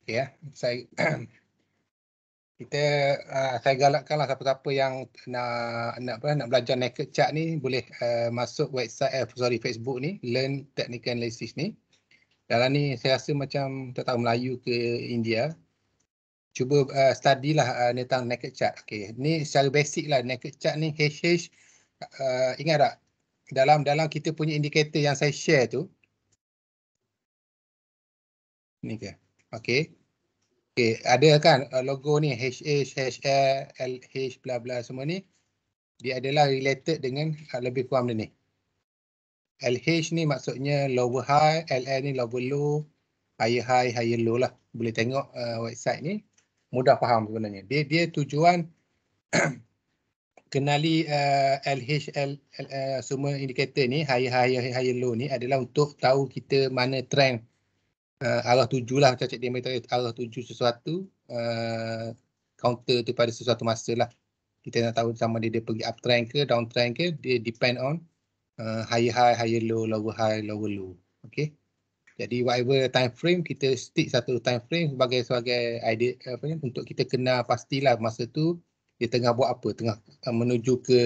Okey ya. Saya galakkanlah siapa-siapa yang nak belajar naked chart ni boleh masuk website Facebook ni, Learn Technical Analysis ni. Dalam ni saya rasa macam tak tahu Melayu ke India. Cuba study lah tentang naked chart. Okey, ni secara basic lah naked chart ni HH. Ingat tak dalam kita punya indikator yang saya share tu ni ke? Okey. Okey, ada kan logo ni HH, HR, LH bla bla semua ni dia adalah related dengan lebih kurang benda ni. LH ni maksudnya lower high, LL ni lower low, higher high, higher low lah. Boleh tengok website ni, mudah faham sebenarnya. Dia tujuan kenali LH, semua indikator ni, higher high, higher low ni adalah untuk tahu kita mana trend arah tuju lah, macam Cik Din beritahu, arah tuju sesuatu counter tu pada sesuatu masa lah. Kita nak tahu sama dia pergi uptrend ke downtrend ke, dia depend on higher high, higher low, lower high, lower low. Okay. Jadi whatever time frame, kita stick satu time frame sebagai idea untuk kita kenal pastilah masa tu dia tengah buat apa, tengah menuju ke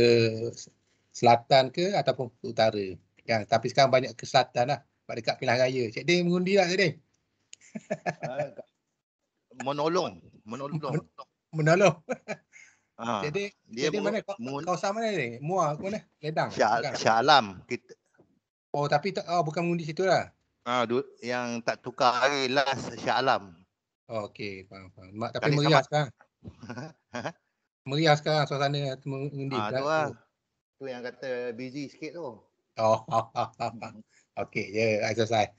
selatan ke ataupun ke utara. Ya, tapi sekarang banyak ke selatan lah, pada dekat pilihan raya. Cik Din mengundi lah Cik Din. Menolong. Jadi dia mana kawasan mana ni? Muar ke mana? Ledang. Shah Alam kita. Oh tapi bukan mengundi situ lah. Yang tak tukar hari last Shah Alam. Oh, okey, faham. Tapi meriah sekarang. Meriah sekarang suasana mengundi. Tu lah. Tu yang kata busy sikit tu. Oh. Okey, ya, exercise.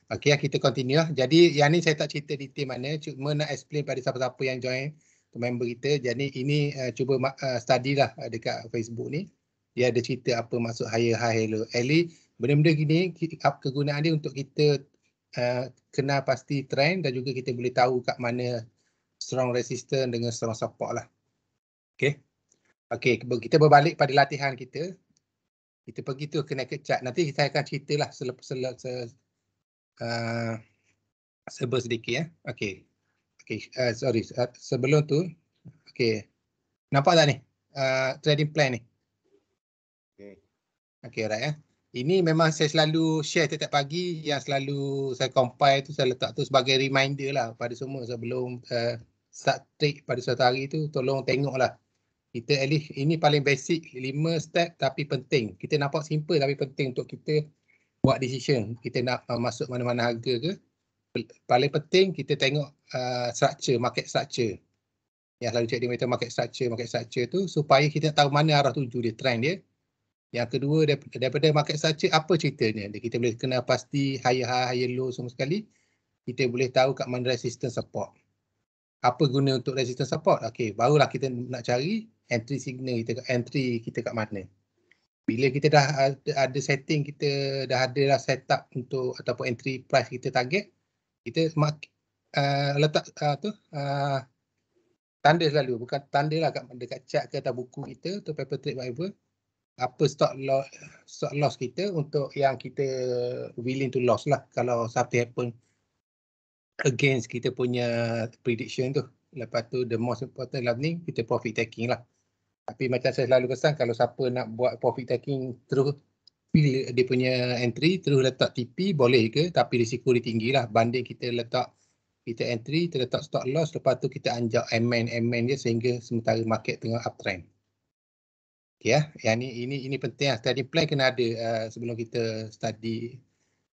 Okey, kita continue. Jadi yang ni saya tak cerita detail mana, cuma nak explain pada siapa-siapa yang join member kita. Jadi ini cuba study lah dekat Facebook ni. Dia ada cerita apa maksud higher high, low. Eli benda-benda gini kegunaan dia untuk kita kenal pasti trend dan juga kita boleh tahu kat mana strong resistance dengan strong support lah. Okey. Okey, kita berbalik pada latihan kita. Kita pergi tu ke naked chart. Nanti saya akan ceritalah sedikit ya. Okey. Sorry. Sebelum tu, okey. Nampak tak ni? Trading plan ni. Okey, right ya. Ini memang saya selalu share setiap pagi, yang selalu saya compile tu, saya letak tu sebagai reminder lah pada semua sebelum start trade pada suatu hari tu, tolong tengoklah. Kita at least, ini paling basic, 5 step tapi penting. Kita nampak simple tapi penting untuk kita buat decision. Kita nak masuk mana-mana harga ke. Paling penting kita tengok structure, market structure. Yang selalu cik dia beritahu market structure tu supaya kita tahu mana arah tuju dia, trend dia. Yang kedua, daripada market structure, apa ceritanya? Kita boleh kenal pasti higher high, higher low semua sekali. Kita boleh tahu kat mana resistance support. Apa guna untuk resistance support? Okey, barulah kita nak cari entry signal kita kat mana. Bila kita dah ada setting, kita dah ada lah setup untuk ataupun entry price kita target, kita letak tanda selalu, bukan tanda lah dekat chart ke atau buku kita atau paper trade whatever. Apa stop loss kita untuk yang kita willing to loss lah kalau something happen against kita punya prediction tu. Lepas tu the most important learning kita profit taking lah. Tapi macam saya selalu pesan, kalau siapa nak buat profit taking terus pilih dia punya entry, terus letak TP boleh ke, tapi risiko dia tinggi lah banding kita letak kita entry, kita letak stop loss, lepas tu kita anjak amend je sehingga sementara market tengah uptrend. Okay, ya, yang ini penting lah. Study plan kena ada sebelum kita study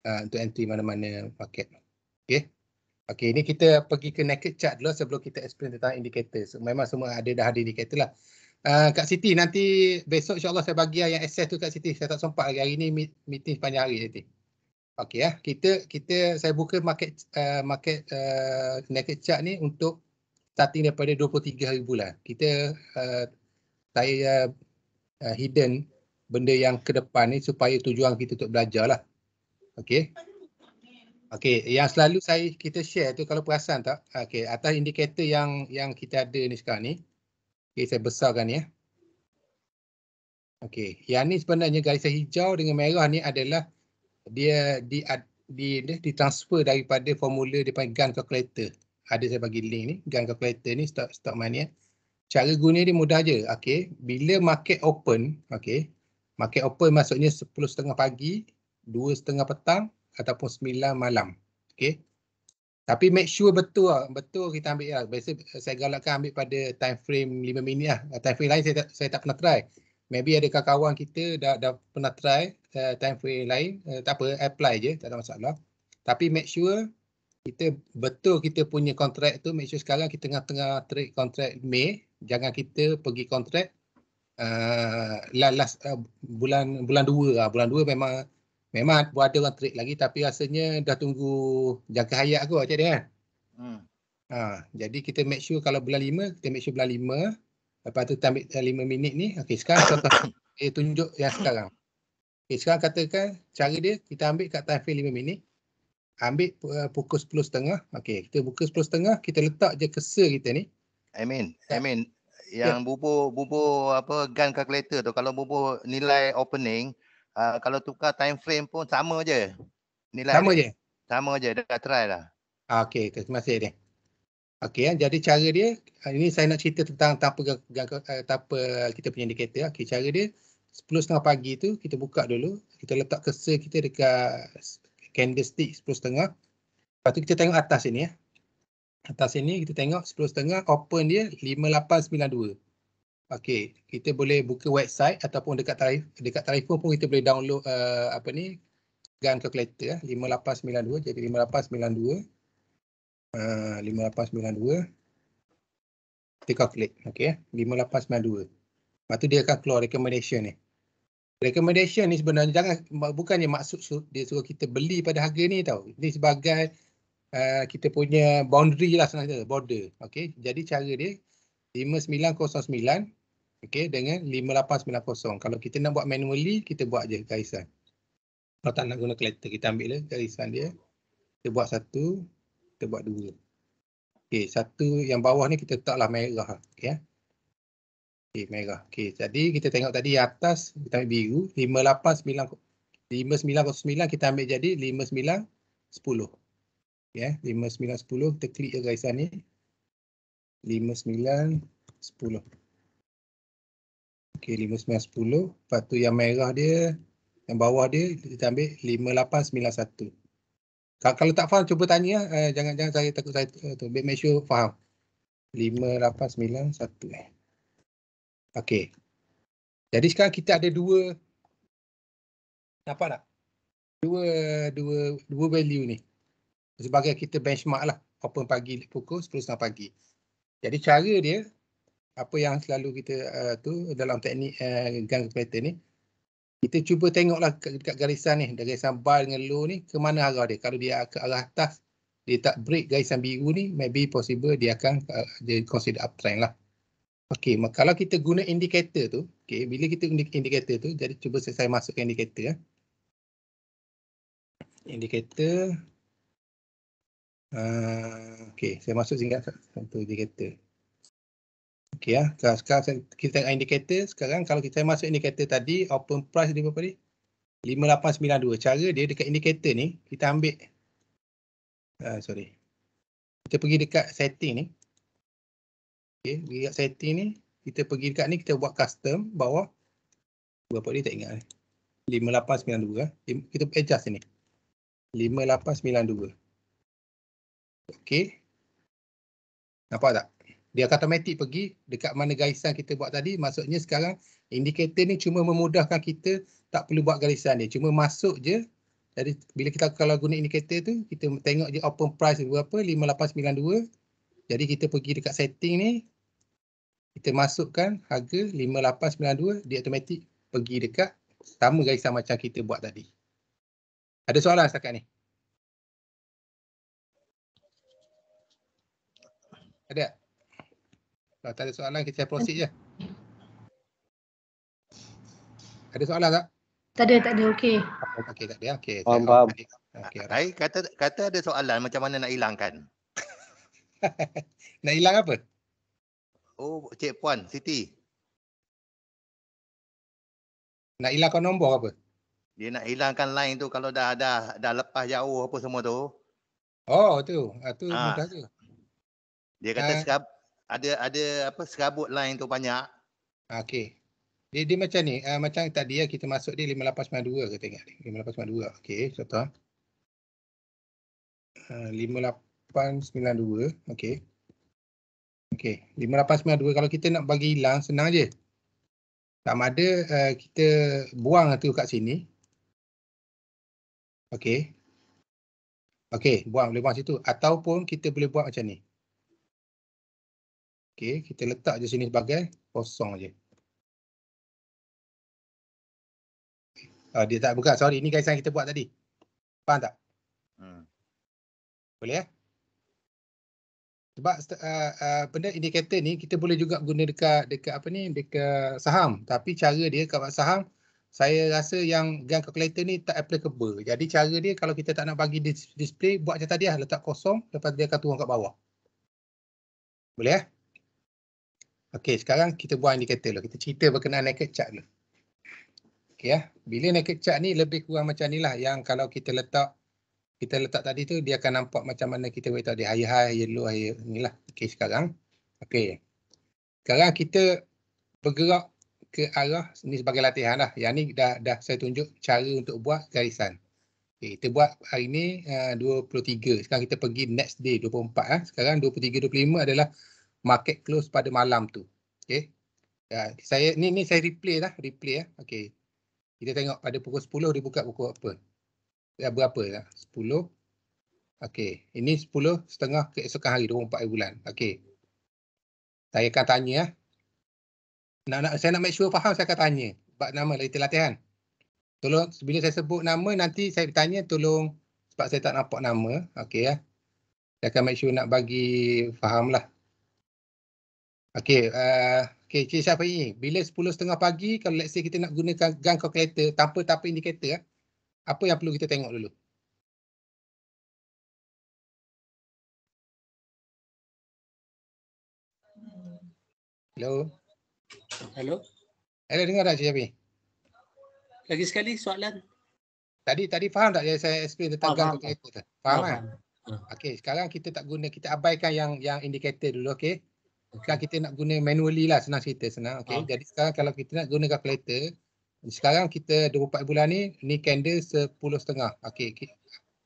untuk entry mana-mana market. Okay, ini kita pergi ke naked chart dulu sebelum kita explain tentang indicator. Memang semua dah ada indicator lah. Kak Siti, nanti besok insyaAllah saya bagi yang access tu Kak Siti. Saya tak sempat lagi. Hari ni meeting sepanjang hari nanti. Okay ya, saya buka market naked chart ni untuk starting daripada 23 hari bulan. Saya hidden benda yang ke depan ni supaya tujuan kita untuk belajar lah. Okey, yang selalu kita share tu kalau perasan tak? Okey, atas indikator yang kita ada ni sekarang ni. Okey, saya besarkan ni ya. Okey, yang ni sebenarnya garisan hijau dengan merah ni adalah dia ditransfer daripada formula dia panggil gun calculator. ada saya bagi link ni, gun calculator ni, stock money. Cara guna dia mudah je. Okey, bila market open, okey. Market open maksudnya 10.30 pagi, 2.30 petang ataupun 9 malam. Okey. Tapi make sure betul kita ambil lah. Biasa saya galakkan ambil pada time frame 5 minit lah. Time frame lain saya tak pernah try. Maybe ada kawan kita dah pernah try time frame lain, tak apa, apply je, tak ada masalah. Tapi make sure kita punya kontrak tu, make sure sekarang kita tengah trade kontrak Mei, jangan kita pergi kontrak last bulan 2 lah. Bulan 2 memang ada orang trade lagi, tapi rasanya dah tunggu jangka hayat aku macam ni kan. Jadi kita make sure kalau bulan 5, kita make sure bulan 5. Lepas tu kita ambil 5 minit ni. Okey, sekarang contoh tunjuk yang sekarang. Okey, sekarang katakan cara dia kita ambil kat time frame 5 minit. Ambil pukul 10.30. Okey, kita buka 10.30, kita letak je cursor kita ni. Amin. Yang bubur apa gun calculator tu, kalau bubur nilai opening, kalau tukar time frame pun sama je. Nilai Sama dia. je. Sama je, dah try lah. Okey, terima kasih dia. Okey, jadi cara dia, ini saya nak cerita tentang tanpa kita punya indikator. Okey, cara dia 10.30 pagi tu kita buka dulu, kita letak cursor kita dekat candlestick 10.30. Lepas tu kita tengok atas sini ya. Atas sini kita tengok 10.30 open dia 5892. Okey, kita boleh buka website ataupun dekat telefon pun kita boleh download gun calculator 5892, jadi 5892 kita calculate. Okey, 5892. Lepas tu dia akan keluar recommendation ni. Recommendation ni sebenarnya bukannya maksud dia suruh kita beli pada harga ni tau. Ini sebagai kita punya boundary lah sebenarnya, border. Okey, jadi cara dia 5909 okey dengan 5890. Kalau kita nak buat manually, kita buat je garisan. Kalau tak nak guna calculator, kita ambil je garisan dia. Kita buat 1, kita buat 2. Okey, 1 yang bawah ni kita letaklah merah. Okey. Okey, merah. Okey, jadi kita tengok tadi atas kita ambil biru 5909 kita ambil jadi 5910. Ya, 5910 kita klik je garisan ni. 5910. Okey, 5910. Lepas tu yang merah dia, yang bawah dia kita ambil 5891. Kalau tak faham cuba tanya, jangan saya takut saya tu. Make sure faham. 5891. Okey. Jadi sekarang kita ada dua, nampak tak? Dua value ni. Sebagai kita benchmark lah. Open pagi pukul 10.30 pagi. Jadi cara dia, apa yang selalu kita dalam teknik gun calculator ni, kita cuba tengoklah dekat garisan ni, garisan bar dengan low ni, ke mana arah dia. Kalau dia ke arah atas, dia tak break garisan biru ni, maybe possible dia akan dia consider uptrend lah. Okey, kalau kita guna indikator tu, okey, bila kita guna indikator tu, jadi cuba saya masukkan indikator. Indikator. Okey, saya masuk singkat satu indikator. Okey ya, sekarang kita tengok indikator. Sekarang kalau kita masuk indikator tadi, open price dia berapa ni? 5892. Cara dia dekat indikator ni, kita ambil kita pergi dekat setting ni. Okey, dekat setting ni, kita pergi dekat ni, kita buat custom bawah. Berapa dia tak ingat ni. 5892. Kita adjust ni. 5892. Okey. Nampak tak? Dia akan automatik pergi dekat mana garisan kita buat tadi. Maksudnya sekarang indikator ni cuma memudahkan kita, tak perlu buat garisan dia. Cuma masuk je. Jadi bila kita kalau guna indikator tu, kita tengok je open price berapa, 5892. Jadi kita pergi dekat setting ni. Kita masukkan harga 5892, dia automatik pergi dekat sama garisan macam kita buat tadi. Ada soalan setakat ni? Ada? Kalau tak ada soalan, kita proceed je. Ada soalan tak? Tak ada, okey. Okey, tak ada. Okey. Faham. Saya kata ada soalan macam mana nak hilangkan. Nak hilang apa? Oh, Cik Puan, Siti. Nak hilangkan nombor apa? Dia nak hilangkan line tu kalau dah lepas jauh apa semua tu. Oh, tu. Tu mudah je. Dia kata ada apa serabut line tu banyak. Okey. Dia macam ni, macam tadi ya kita masuk dia 5892 kita ingat ni. 5892. Okey, contoh. 5892. Okey. Okey, 5892 kalau kita nak bagi hilang senang je. Sama ada kita buang tu kat sini. Okey. Okey, boleh buang situ ataupun kita boleh buat macam ni. Okey, kita letak je sini sebagai kosong je. Dia tak buka, sorry, ini gaisan kita buat tadi. Faham tak? Boleh ya? Sebab benda indikator ni kita boleh juga guna dekat apa ni, dekat saham. Tapi cara dia kat saham, saya rasa yang gun calculator ni tak applicable. Jadi cara dia kalau kita tak nak bagi display, buat macam tadi lah, letak kosong, lepas dia akan turun kat bawah. Boleh ya? Okey, sekarang kita buat indikator dulu. Kita cerita berkenaan naked chart dulu. Okey ya. Bila naked chart ni lebih kurang macam ni lah, yang kalau kita letak tadi tu dia akan nampak macam mana kita beritahu dia high, yellow, high ni lah. Okey sekarang. Okey. Sekarang kita bergerak ke arah ni sebagai latihan lah. Yang ni dah saya tunjuk cara untuk buat garisan. Okey, kita buat hari ni 23. Sekarang kita pergi next day 24 . Sekarang 23-25 adalah market close pada malam tu. Okey. Saya ni saya replay ya. Okey. Kita tengok pada pukul 10 dia buka pukul apa? Berapa lah? 10. Okey, ini 10.30 keesokan hari 24 bulan. Okey. Saya akan tanya saya nak make sure faham, saya akan tanya. Sebab nama kita latihan. Tolong bila saya sebut nama nanti saya tanya tolong sebab saya tak nampak nama. Okey ya. Saya akan make sure nak bagi faham lah. Okey, okey Cik Syafiee, bila 10.30 pagi kalau let's say kita nak gunakan gun calculator tanpa indikator, apa yang perlu kita tengok dulu? Hello, dengar tak Cik Syafiee? Lagi sekali soalan. Tadi faham tak saya explain tentang gun calculator tu? Faham kan? Okey, sekarang kita abaikan yang indikator dulu, okey? Sekarang kita nak guna manually lah, senang cerita. Okey. Jadi sekarang kalau kita nak guna calculator, sekarang kita 24 bulan ni candle 10.30. Okey.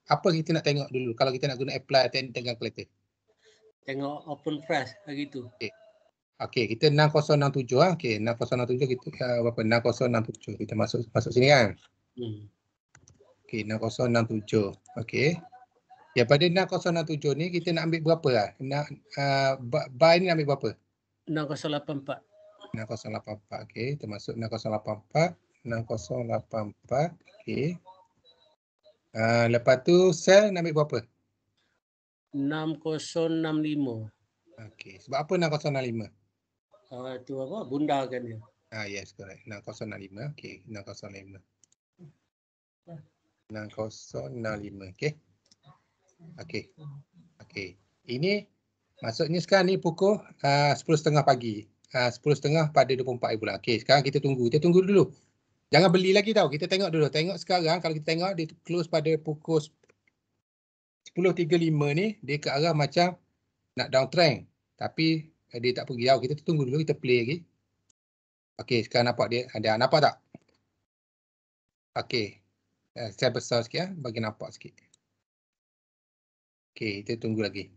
Apa kita nak tengok dulu kalau kita nak guna apply teknik calculator? Tengok open price hari tu. Okey, kita 6067 . Okey, 6067 kita berapa? 6067. Kita masuk sini kan? Okey, 6067. Okey. Daripada 6067 ni kita nak ambil berapa lah? Buy ni nak ambil berapa? 6084. 6084. Okey, kita masuk 6084. 6084. Okey. Lepas tu sell nak ambil berapa? 6065. Okey, sebab apa 6065? Tu apa? Bundakan dia. Yes, correct. 6065. Okey, 605. 6065. Okey. Okey. Ini maksudnya sekarang ni pukul 10.30 pagi. 10.30 pada 24 bulan. Okey, sekarang kita tunggu. Kita tunggu dulu. Jangan beli lagi tau. Kita tengok dulu. Tengok sekarang kalau kita tengok dia close pada pukul 10.35 ni dia ke arah macam nak downtrend. Tapi dia tak pergi jauh. Kita tunggu dulu, kita play lagi. Okey, sekarang nampak dia. Ada nampak tak? Okey. Saya besar sikit ya, bagi nampak sikit. Okey, kita tunggu lagi.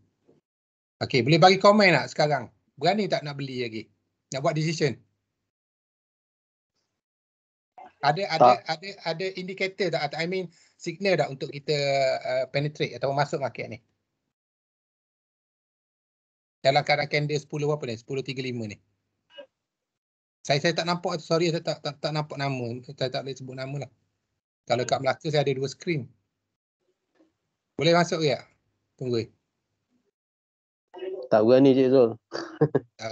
Okey, boleh bagi komen tak sekarang? Berani tak nak beli lagi? Nak buat decision? Ada indikator tak? I mean signal tak untuk kita penetrate atau masuk market ni? Dalam keadaan candle 10 apa ni? 10.35 ni. Saya tak nampak, sorry saya tak nampak nama. Saya tak boleh sebut nama lah. Kalau kat Melaka saya ada 2 screen. Boleh masuk ke tak? Tunggu. Tak berani Cik Zul.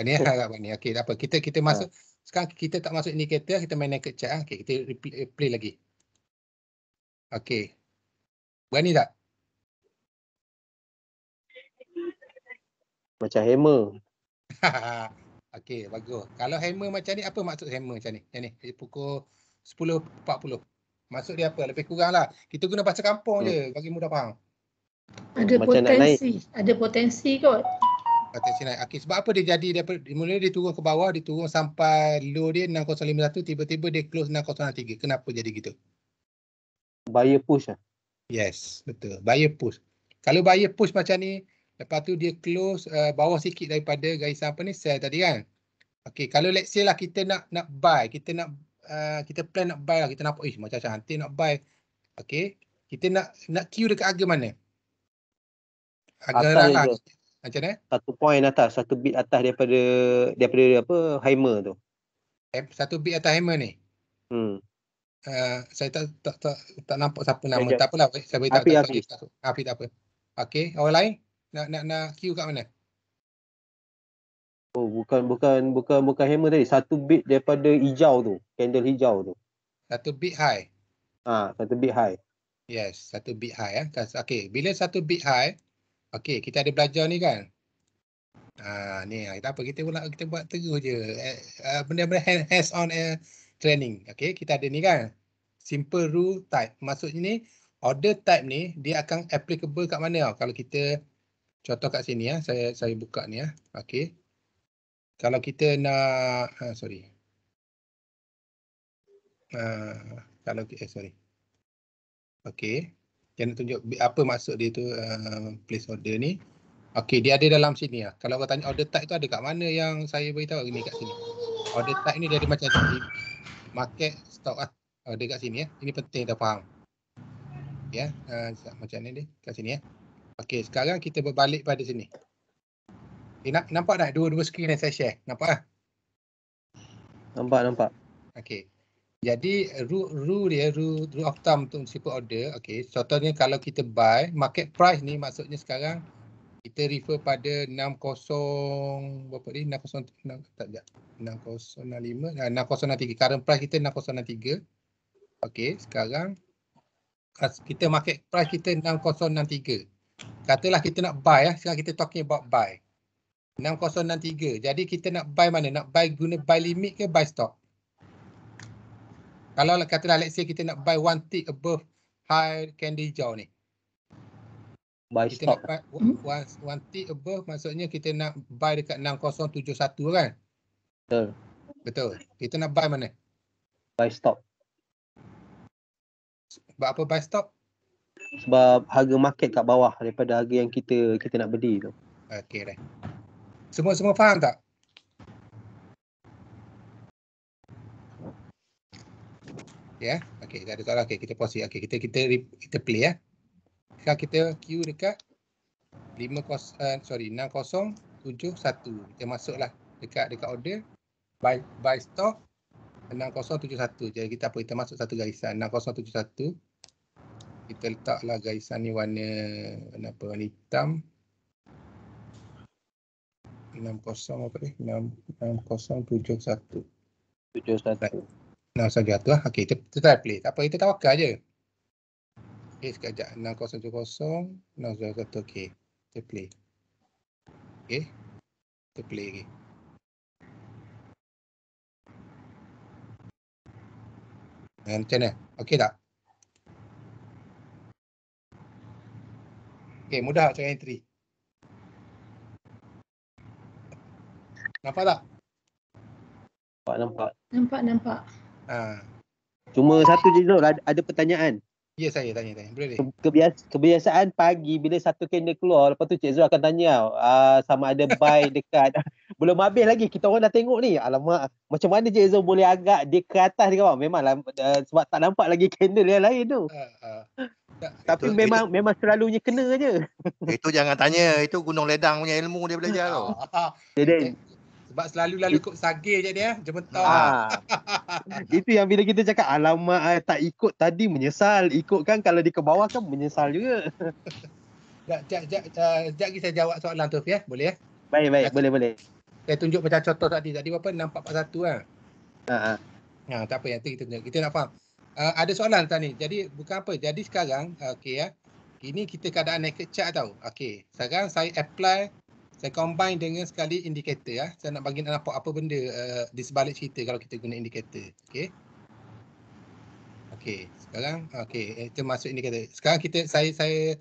Ni agak ni. Okey, tak apa. Kita masuk. Sekarang kita tak masuk indikator, kita main naked chart. Okey, kita play lagi. Okey. Berani tak? Macam hammer. Okey, bagus. Kalau hammer macam ni, apa maksud hammer macam ni? Yang ni, pukul 10.40. Maksud dia apa? Lebih kurang lah. Kita guna bahasa kampung je, bagi mudah faham. Ada Macam potensi. Ada potensi kot. Potensi naik. Okey, sebab apa dia jadi daripada mula dia turun ke bawah, dia turun sampai low dia 6051, tiba-tiba dia close 6003. Kenapa jadi gitu? Buyer push lah. Yes, betul. Buyer push. Kalau buyer push macam ni, lepas tu dia close bawah sikit daripada garisan apa ni, sell tadi kan. Okey, kalau let's say lah kita nak buy, kita plan nak buy lah, kita nampak macam cantik nak buy. Okey, kita nak queue dekat harga mana? Harga Atas rendah. je. Macam mana? Satu point atas, satu bit atas daripada apa, Hammer tu. Satu bit atas hammer ni. Saya tak nampak siapa nama. Sekejap. Tak apalah, saya beritahu. Hafiz. Hafiz tak apa. Okey, orang lain nak queue kat mana? Oh, bukan Hammer tadi. Satu bit daripada hijau tu, candle hijau tu. Satu bit high. Satu bit high. Yes, satu bit high. Okey, bila satu bit high, okey, kita ada belajar ni kan. Ni tak apa, kita buat terus je. Benda-benda hands on training. Okey, kita ada ni kan. Simple rule type. Maksudnya ni order type ni dia akan applicable kat mana? Kalau kita contoh kat sini ya, saya buka ni ya. Okey. Kalau kita nak Okey. Dia nak tunjuk apa maksud dia tu place order ni. Okey, dia ada dalam sini lah. Kalau kau tanya order type tu ada kat mana yang saya beritahu ni kat sini. Order type ni dia ada macam ni. Market stock lah. Dia kat sini ya. Ini penting dah faham. Ya, macam ni dia kat sini ya. Okey, sekarang kita berbalik pada sini. Nampak tak dua skrin yang saya share? Nampak tak? Nampak. Okey. Jadi rule of thumb untuk simple order. Okey, contohnya kalau kita buy, market price ni maksudnya sekarang kita refer pada 60 berapa ni? 6065, 6063. Current price kita 6063. Okey, sekarang kita market price kita 6063. Katalah kita nak buy sekarang kita talking about buy. 6063. Jadi kita nak buy mana? Nak buy guna buy limit ke buy stop? Kalau katalah let's say kita nak buy one tick above high candle hijau ni. Buy Kita stop. nak buy one tick above, maksudnya kita nak buy dekat 6071 kan? Betul. Kita nak buy mana? Buy stop. Sebab apa buy stop? Sebab harga market kat bawah daripada harga yang kita nak beli tu. Okey dah. Semua faham tak? Ya, okey, tak ada soalan. Okey, kita pause. Okey, kita play ya. Sekarang kita queue dekat 6071. Kita masuklah dekat order buy stock 6071. Jadi kita masuk satu garisan 6071. Kita letaklah garisan ni warna hitam. 6071. 71. Nah, saja tu lah. Okey, kita try play. Tak apa, kita tawakal je. Okey, sekejap. 6070, 6071. Okey, kita play. Okey, kita play lagi. Macam mana? Okey tak? Okey, mudah cara entry. Nampak tak? Nampak. Ha. Cuma satu je Zul, ada pertanyaan. Ya, saya tanya. Boleh. Kebiasaan pagi bila satu candle keluar, lepas tu Cik Zul akan tanya sama ada buy dekat belum habis lagi, kita orang dah tengok ni. Alamak, macam mana Cik Zul boleh agak dia ke atas ni kawan? Memanglah sebab tak nampak lagi candle yang lain tu. Tapi memang selalunya kena je. Itu jangan tanya, itu Gunung Ledang punya ilmu dia belajar tu. Sebab selalu ikut sagir je dia, jembetar. Itu yang bila kita cakap alamak tak ikut tadi menyesal, ikut kan kalau di ke bawah kan menyesal juga. Sekejap lagi saya jawab soalan tu ya, boleh ya? Baik, boleh. Saya tunjuk macam contoh tadi berapa 6441 kan? Tak apa, yang tu kita nak faham. Ada soalan tadi. Jadi bukan apa. Jadi sekarang okey ya. Ini kita keadaan naked chart tau. Okey. Sekarang saya apply, saya combine dengan sekali indikator ya. Saya nak bagi nampak apa benda di sebalik cerita kalau kita guna indikator. Okey. Sekarang kita masuk indikator. Sekarang saya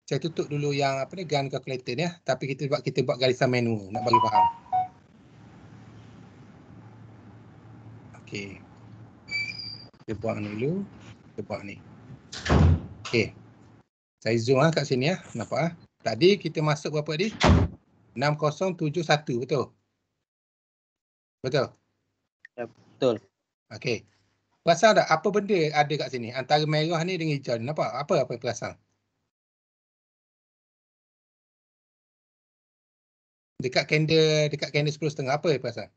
Saya tutup dulu yang apa ni gun calculator ni ya. Tapi kita buat garisan menu nak bagi faham. Okey. Kita buat ni dulu. Kita buat ni. Okey. Saya zoom kat sini ya. Nampak ah? Tadi kita masuk berapa tadi? 6071 betul? Betul? Ya, betul. Okey. Perasan tak apa benda ada kat sini antara merah ni dengan hijau ni? Nampak? Apa perasan? Dekat candle 10.5 apa perasan?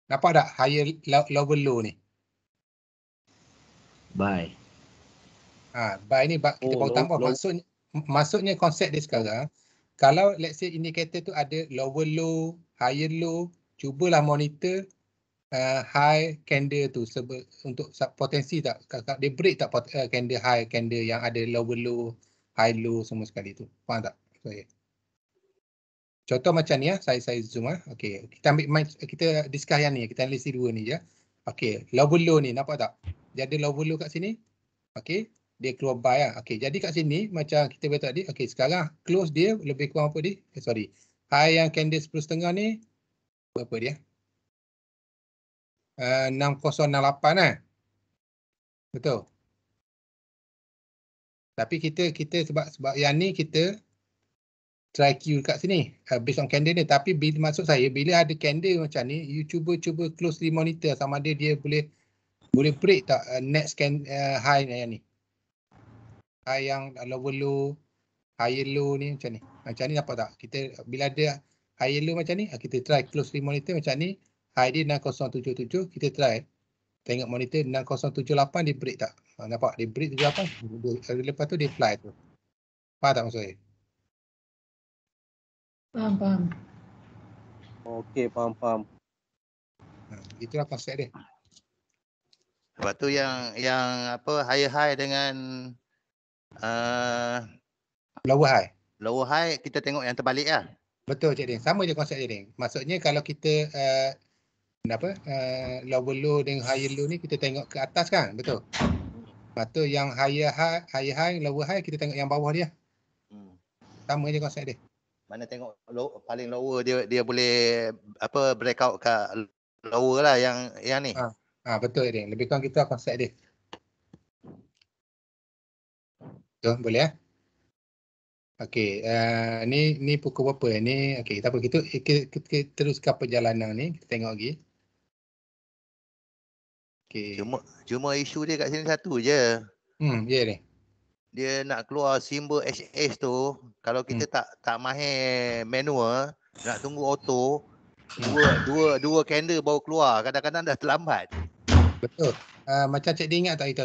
Nampak tak higher lower low ni? Buy. Buy ni kita Oh, baru tambah. low. Maksudnya konsep dia sekarang, kalau let's say indicator tu ada lower low, higher low, cubalah monitor high candle tu untuk potensi tak dia break tak candle high, candle yang ada lower low, high low semua sekali tu. Faham tak? Saya. Contoh macam ni ya, saya zoom Okey, kita discuss yang ni, kita analisis dua ni ya. Okey, lower low ni nampak tak? Dia ada lower low kat sini. Okey, dia keluar buy lah. Okey, jadi kat sini macam kita buat tadi. Okey, sekarang close dia lebih kurang apa dia? High yang candle 10.5 ni berapa dia? 6068 lah. Betul. Tapi kita sebab yang ni kita try Q kat sini based on candle ni. Tapi maksud saya bila ada candle macam ni, you cuba closely monitor sama ada dia boleh break tak next high yang ni. High yang lower low, higher low ni macam ni. Macam ni dapat tak? Kita bila ada higher low macam ni, kita try closely monitor macam ni. High dia 6077, kita try tengok monitor 6078 dia break tak? Nampak dia break 78, lepas tu dia fly tu. Faham tak maksud saya? Faham. Okey, faham. Itulah konsep dia. Sebab tu yang apa higher high dengan lower high kita tengok yang terbalik lah. Betul Cik Ding. Sama je konsep Cik Ding. Maksudnya kalau kita lower low dengan higher low ni kita tengok ke atas kan? Betul. Lepas tu yang higher high, lower high kita tengok yang bawah dia. Sama je konsep dia. Mana tengok paling lower dia boleh apa break out kat lower lah yang ni. Betul Cik Ding. Lebih kurang kita konsep dia. Betul, boleh ya? Okey, ni pukul berapa ni? Okey, tak apa, kita teruskan perjalanan ni, kita tengok lagi. Okey. Cuma isu dia kat sini satu je. Ya ni. Dia nak keluar simbol HS tu, kalau kita tak mahir manual, nak tunggu auto, dua candle baru keluar, kadang-kadang dah terlambat. Betul. Macam Cik Ding ingat tak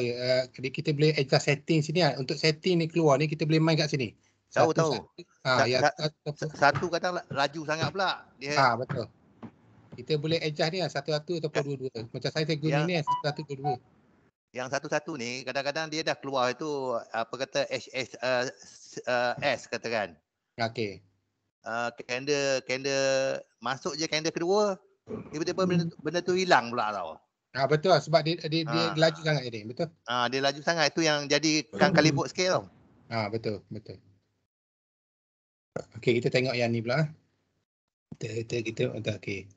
kita boleh adjust setting sini lah. Untuk setting ni keluar ni kita boleh main kat sini. Tahu. Satu kadang laju sangat pula dia. Betul. Kita boleh adjust ni lah satu-satu ataupun dua-dua. Macam saya guna ni satu-satu dua-dua. Yang satu-satu ni kadang-kadang dia dah keluar itu apa kata S katakan. Okey. Candle masuk je candle kedua, tiba-tiba benda tu hilang pula tau. Betul sebab dia laju sangat jadi. Betul. Dia laju sangat, itu yang jadikan kalibut scale tau. Betul. Okey, kita tengok yang ni pula. Kita okey.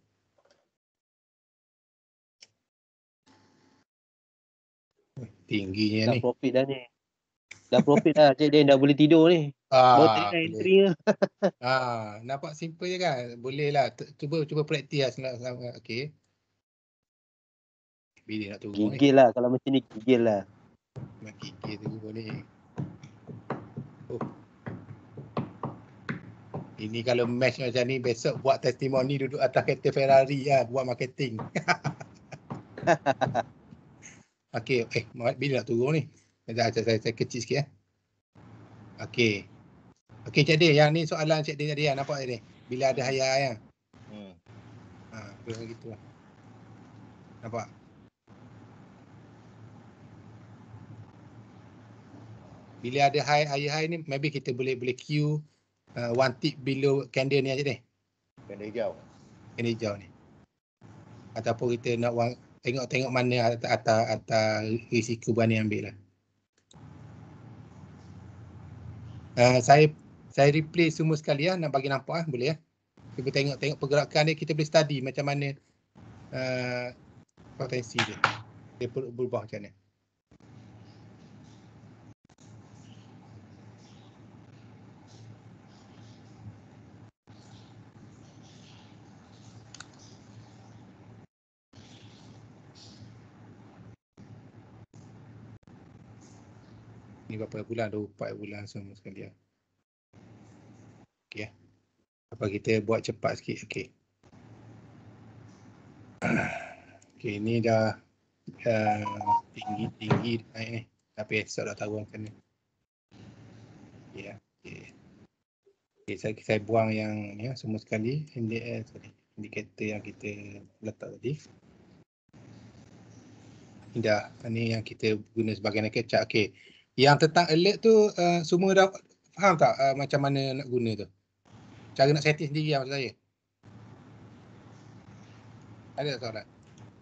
Tingginya ni. Dah profit dah ni. Dah profit dah. Cik Din dah boleh tidur ni. Baru tadi entry lah. Nampak simple je kan? Boleh lah. Cuba praktis lah. Okey. Bila nak turun Gigil lah. Kalau macam ni gigil lah. Gigil turun ni. Ini kalau match macam ni besok buat testimoni duduk atas kereta Ferrari lah. Buat marketing. Okey, bila nak turun ni? Saya kecil sikit Okey. Okey Cik Din, yang ni soalan Cik Din tadi nampak Cik Din? Bila ada high begitu lah. Nampak? Bila ada high ni maybe kita boleh queue one tick below candle ni Cik Din. Candle hijau. Candle hijau ni. Ataupun kita nak tengok mana atas risiko berani ambil lah. Saya replay semua sekali nak bagi nampak boleh Kita tengok pergerakan dia, kita boleh study macam mana potensi dia. Dia berubah macam mana. Ni berapa bulan? 24 bulan semua sekali Okey Apa kita buat cepat sikit. Okey, ni dah tinggi naik ni. Tapi esok dah tahu macam ni. Okey, saya buang yang ni semua sekali. Indikator yang kita letak tadi. Dah, ni yang kita guna sebagai nak kecak. Okey. Yang tentang alert tu semua dah faham tak macam mana nak guna tu? Cara nak setting sendiri maksud saya. Ada tak soalan?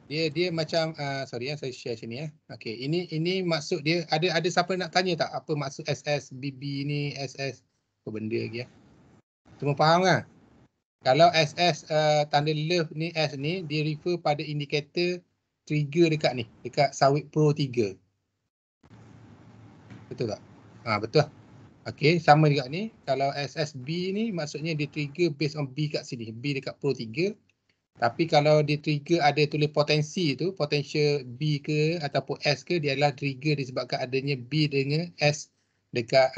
Dia macam sorry saya share sini Okey, ini maksud dia ada siapa nak tanya tak apa maksud SSBB ni, SS apa benda lagi Semua faham kan? Kalau SS tanda love ni S ni dia refer pada indikator trigger dekat Sawit Pro 3. Betul tak? Betul. Okey, sama juga ni. Kalau SSB ni maksudnya dia trigger based on B kat sini. B dekat Pro 3. Tapi kalau dia trigger ada tulis potensi tu, potential B ke ataupun S ke, dia adalah trigger disebabkan adanya B dengan S dekat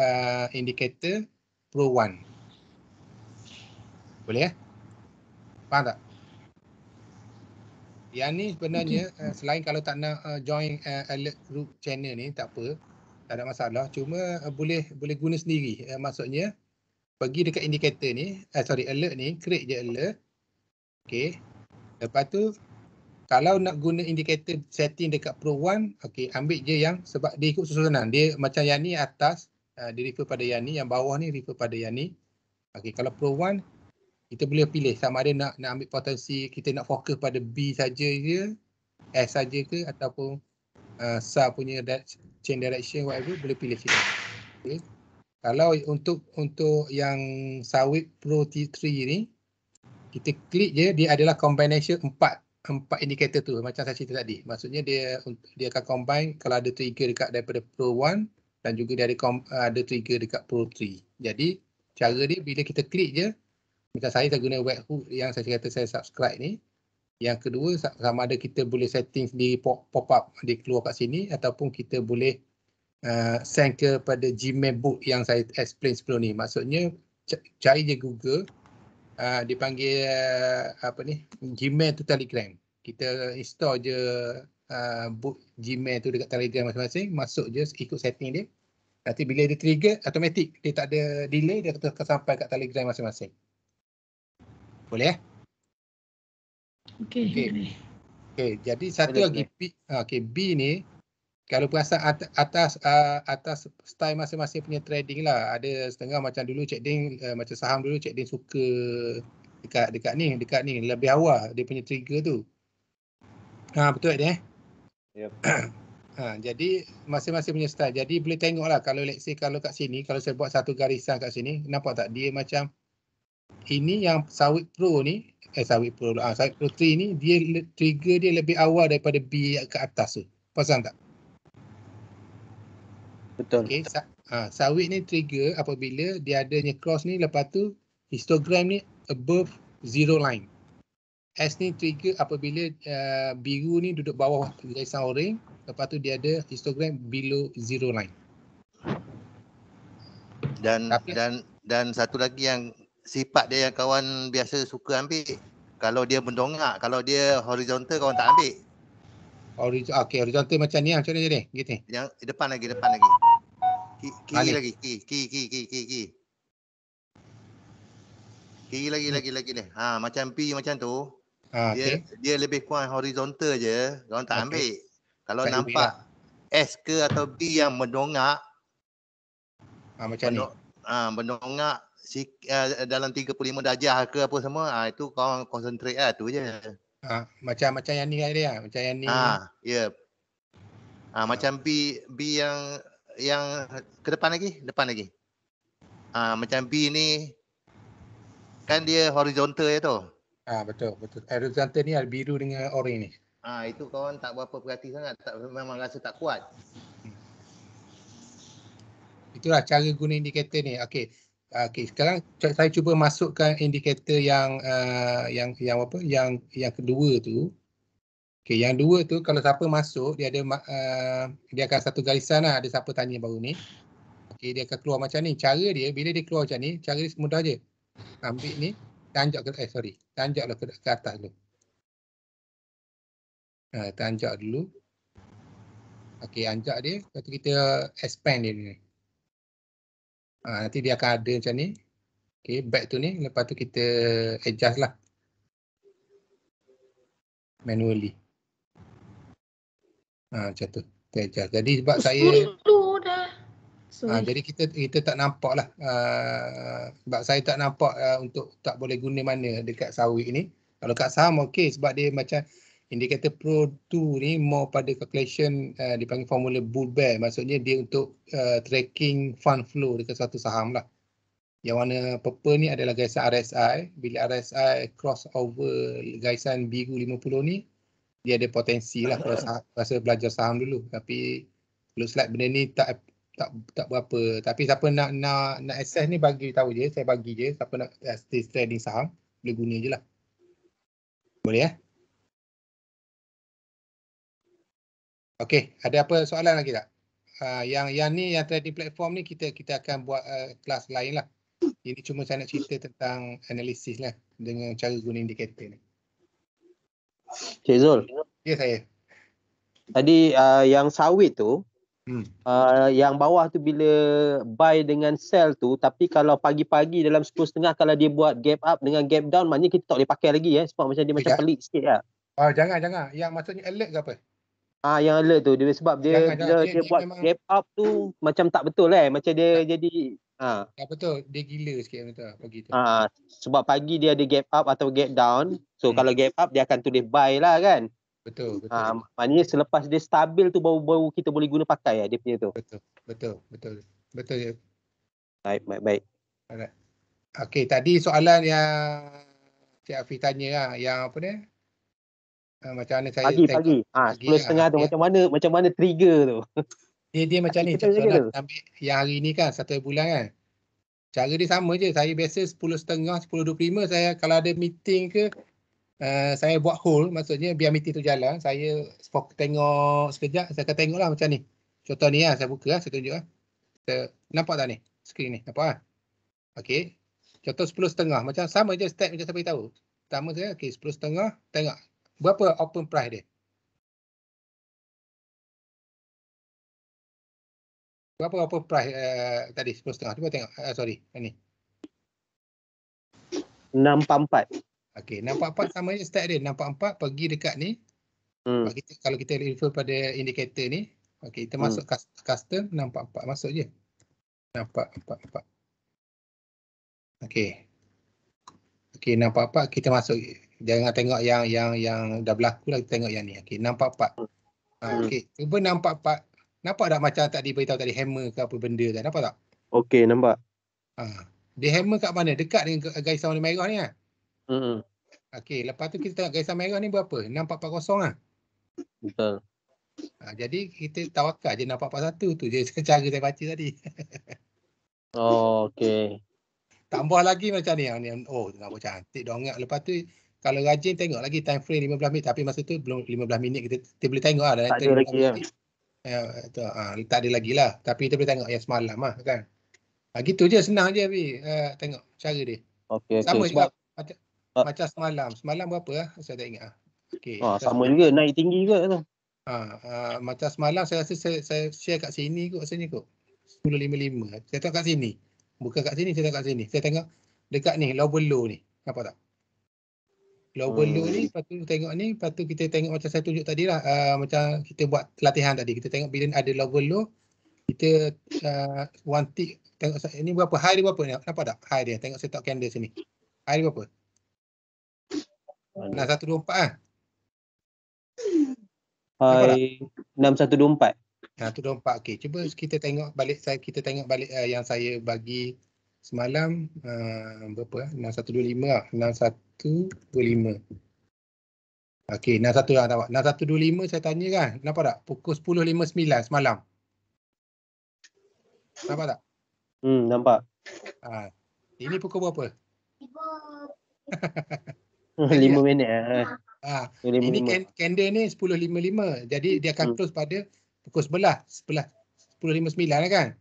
indikator Pro 1. Boleh Faham tak? Yang ni sebenarnya selain kalau tak nak join alert group channel ni tak apa. Tak ada masalah, cuma boleh guna sendiri. Maksudnya pergi dekat indikator ni, alert ni, create je alert. Okey. Lepas tu kalau nak guna indikator setting dekat Pro 1, okey, ambil je yang sebab dia ikut susunan. Dia macam yang ni atas, dia refer pada yang ni, yang bawah ni refer pada yang ni. Okey, kalau Pro 1 kita boleh pilih sama ada nak ambil potensi, kita nak fokus pada B saja ke, S saja ke ataupun SAR punya change direction whatever, boleh pilih sini. Okay. Kalau untuk yang Sawit Pro T3 ni, kita klik je, dia adalah combination 4 indikator tu macam saya cerita tadi. Maksudnya dia akan combine kalau ada trigger dekat daripada Pro 1 dan juga dia ada trigger dekat Pro 3. Jadi cara dia bila kita klik je, macam saya guna webhook yang saya kata saya subscribe ni. Yang kedua, sama ada kita boleh setting sendiri pop up dia keluar kat sini ataupun kita boleh send kepada Gmail book yang saya explain sebelum ni. Maksudnya cari je Google, dipanggil Gmail tu Telegram. Kita install je book Gmail tu dekat Telegram masing-masing, masuk je ikut setting dia. Nanti bila dia trigger, automatik dia tak ada delay, dia akan sampai kat Telegram masing-masing. Boleh Okey, jadi satu lagi B ni kalau perasan atas style masing-masing punya trading lah. Ada setengah macam dulu trading macam saham dulu trading suka dekat ni lebih awal dia punya trigger tu. Betul dia Yep. Jadi masing-masing punya style. Jadi boleh tengoklah kalau let's say kalau kat sini kalau saya buat satu garisan kat sini, nampak tak dia macam ini yang Sawit Pro ni Sawit Pro 3 ni dia trigger dia lebih awal daripada B ke atas tu. Pasang tak? Betul. Okey, Sawit ni trigger apabila dia adanya cross ni, lepas tu histogram ni above zero line. S ni trigger apabila biru ni duduk bawah garisan orange, lepas tu dia ada histogram below zero line. Dan satu lagi yang sifat dia yang kawan biasa suka ambil, kalau dia mendongak, kalau dia horizontal kawan tak ambil. Okey, horizontal macam ni macam ni je gitu. Yang depan lagi. Kiri lagi. Kiri lagi ni. Macam P macam tu. Dia lebih kurang horizontal je, kawan tak ambil. Kalau saya nampak S ke atau B yang mendongak, macam ni. Mendongak dalam 35 darjah ke apa semua, itu kau concentrate lah tu je. Macam yang ni dia, macam yang ni. Ya. Macam B yang ke depan lagi. Macam B ni kan dia horizontal ya tu. Betul. Horizontal ni ada biru dengan orange ni. Itu kawan tak berapa perhati sangat, memang rasa tak kuat. Itulah cara guna indikator ni. Okey, sekarang saya cuba masukkan indikator yang kedua tu. Okey, yang dua tu kalau siapa masuk dia ada dia akan satu garisan lah, ada siapa tanya baru ni. Okey, dia akan keluar macam ni. Cara dia bila dia keluar macam ni, cara dia mudah je. Ambil ni, tanjak tanjaklah ke atas dulu. Tanjak dulu. Okey, anjak dia, lepas tu kita expand dia ni. Nanti dia akan ada macam ni. Okey, back tu ni, lepas tu kita adjust lah. Manually. Macam tu. Kita adjust. Jadi sebab saya jadi kita tak nampak lah. Sebab saya tak nampak untuk tak boleh guna mana dekat sawit ni. Kalau kat saham okey sebab dia macam indikator Pro 2 ni more pada calculation dipanggil formula bull bear. Maksudnya dia untuk tracking fund flow dekat satu saham lah. Yang warna purple ni adalah garisan RSI. Bila RSI cross over garisan biru 50 ni, dia ada potensi lah kalau rasa belajar saham dulu. Tapi looks like benda ni tak berapa. Tapi siapa nak access ni bagi tahu je, saya bagi je. Siapa nak trading saham, boleh guna je lah. Boleh ya? Okey, ada apa soalan lagi tak? Yang ni, yang trading platform ni kita akan buat kelas lain lah. Ini cuma saya nak cerita tentang analisis lah dengan cara guna indikator ni. Cik Zul. Ya saya. Tadi yang sawit tu, yang bawah tu bila buy dengan sell tu, tapi kalau pagi-pagi dalam 10.30 kalau dia buat gap up dengan gap down, maknanya kita tak boleh pakai lagi sebab macam dia macam pelik sikit lah. Jangan. Yang maksudnya alert ke apa? Yang alert tu dia sebab dia buat memang gap up tu macam tak betul macam dia jadi tak betul, dia gila sikit betul pagi tu. Sebab pagi dia ada gap up atau gap down. So kalau gap up dia akan tulis buy lah kan. Betul. Maknanya selepas dia stabil tu baru kita boleh guna pakai dia punya tu. Betul je. Baik. Alright. Okey, tadi soalan yang Cik Afiq tanya lah, yang apa dia? Macam mana saya pagi. 10.30 tu macam mana trigger tu. Dia macam ni, contohnya ambil yang hari ni kan 1 bulan kan. Cara dia sama je. Saya biasa 10.30, 10.25 saya kalau ada meeting ke saya buat hold, maksudnya biar meeting tu jalan, saya tengok sekejap, saya akan tengok lah macam ni. Contoh ni saya buka saya tunjuk nampak tak ni? Skrin ni, nampak Okey. Contoh 10.30, macam sama je step macam saya beritahu. Pertama saya, 10.30, tengok berapa open price dia. Berapa open price tadi 10.30, cuba tengok. Sorry, ni. 644. Okey, 644 sama je start dia. 644 pergi dekat ni. Kalau kita refer pada indikator ni, okey, kita masuk custom 644, masuk je. 644. Okey. Okey, 644 kita masuk. Jangan tengok yang dah berlaku lah, kita tengok yang ni. Okey, 644. Okey, cuba 644. Nampak tak macam tadi beritahu tadi hammer ke apa benda tu? Nampak tak? Okey, nampak. Dia hammer kat mana? Dekat dengan garisan warna merah ni kan? Okey, lepas tu kita tengok garisan merah ni berapa? 6440 lah. Betul. Jadi kita tawakal je 641 tu je cara saya baca tadi. Okey. Tambah lagi macam ni. Nampak cantik dongak. Lepas tu kalau rajin tengok lagi time frame 15 minit, tapi masa tu belum 15 minit kita boleh tengok lah. Tak ada lagi lah. Tak ada lagi lah. Tapi kita boleh tengok yang semalam lah kan. Gitu je, senang je tengok cara dia. Okey. Sama juga macam semalam. Semalam berapa lah? Saya tak ingat. Okay. Sama juga, naik tinggi juga tu. Macam semalam saya rasa saya share kat sini kot rasanya kot. 10.55. Saya tengok kat sini. Bukan kat sini, saya tengok kat sini. Saya tengok dekat ni, lower low ni. Nampak tak? Lower low ni, lepas tu tengok ni, lepas tu kita tengok macam saya tunjuk tadi lah. Macam kita buat latihan tadi. Kita tengok bila ada lower low, kita one tick. Tengok ini berapa, high dia berapa ni? Nampak tak? High dia. Tengok setup candle sini. High dia berapa? 124 lah. Hai 6124. 124. Okey, cuba kita tengok balik yang saya bagi semalam berapa 6125 lah. 6125. Okey, 61 lah nampak. 6125 saya tanya kan. Nampak tak? Pukul 10.59 semalam. Nampak tak? Nampak. Ini pukul berapa? 5 minit. Ini 5. candle ni 10.55. Jadi dia akan close pada pukul 10.59 lah kan?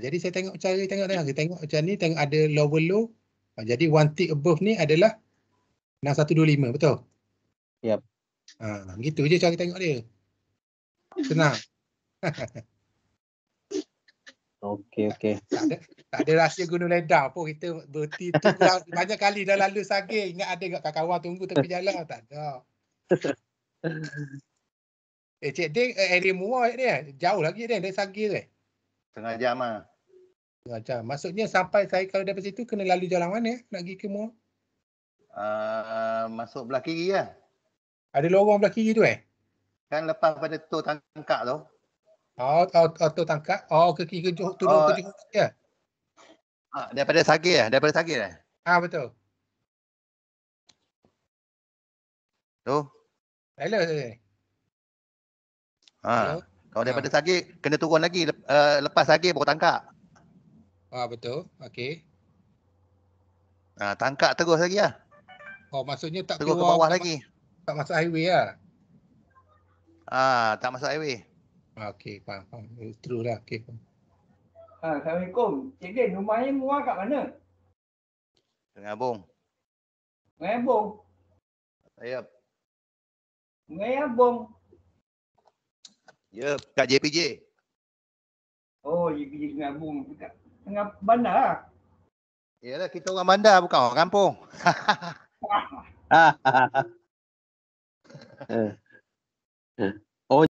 Jadi saya tengok cara tengok macam ni, tengok ada lower low. Jadi one tick above ni adalah 6125, betul? Yep. Gitu je cara tengok dia. Senang. Okey. Tak ada rahsia gunung ledang pun, kita berhenti tu banyak kali dah lalu Sagir. Ingat ada kat kawan tunggu tepi jalan, tak ada. Cik Ding, area Muar ni jauh lagi dia dari Sagir tu. Setengah jam lah. Macam maksudnya sampai saya kalau daripada situ kena lalu jalan mana nak pergi ke Muar? Masuk belah kiri lah. Ada lorong belah kiri tu Kan lepas pada tol Tangkak tu. Auto tangkap. Ke kiri turun ke Johor ya. Daripada Sagir Betul. Tu. Hello. Kalau daripada Sagir kena turun lagi lepas Sagir baru Tangkak. Betul. Okey. Tangkak terus lagi lah. Maksudnya tak Terus ke keluar bawah lagi. tak masuk highway lah. Tak masuk highway. Okey, faham. True lah. Okey. Assalamualaikum. Cik Din, rumahnya Muar kat mana? Tengah Abung. Sungai Abung. Yep. Sungai Abung. Yep, kat JPJ. JPJ Sungai Abung. Dekat tengah bandar lah. Yalah, kita orang bandar bukan orang kampung.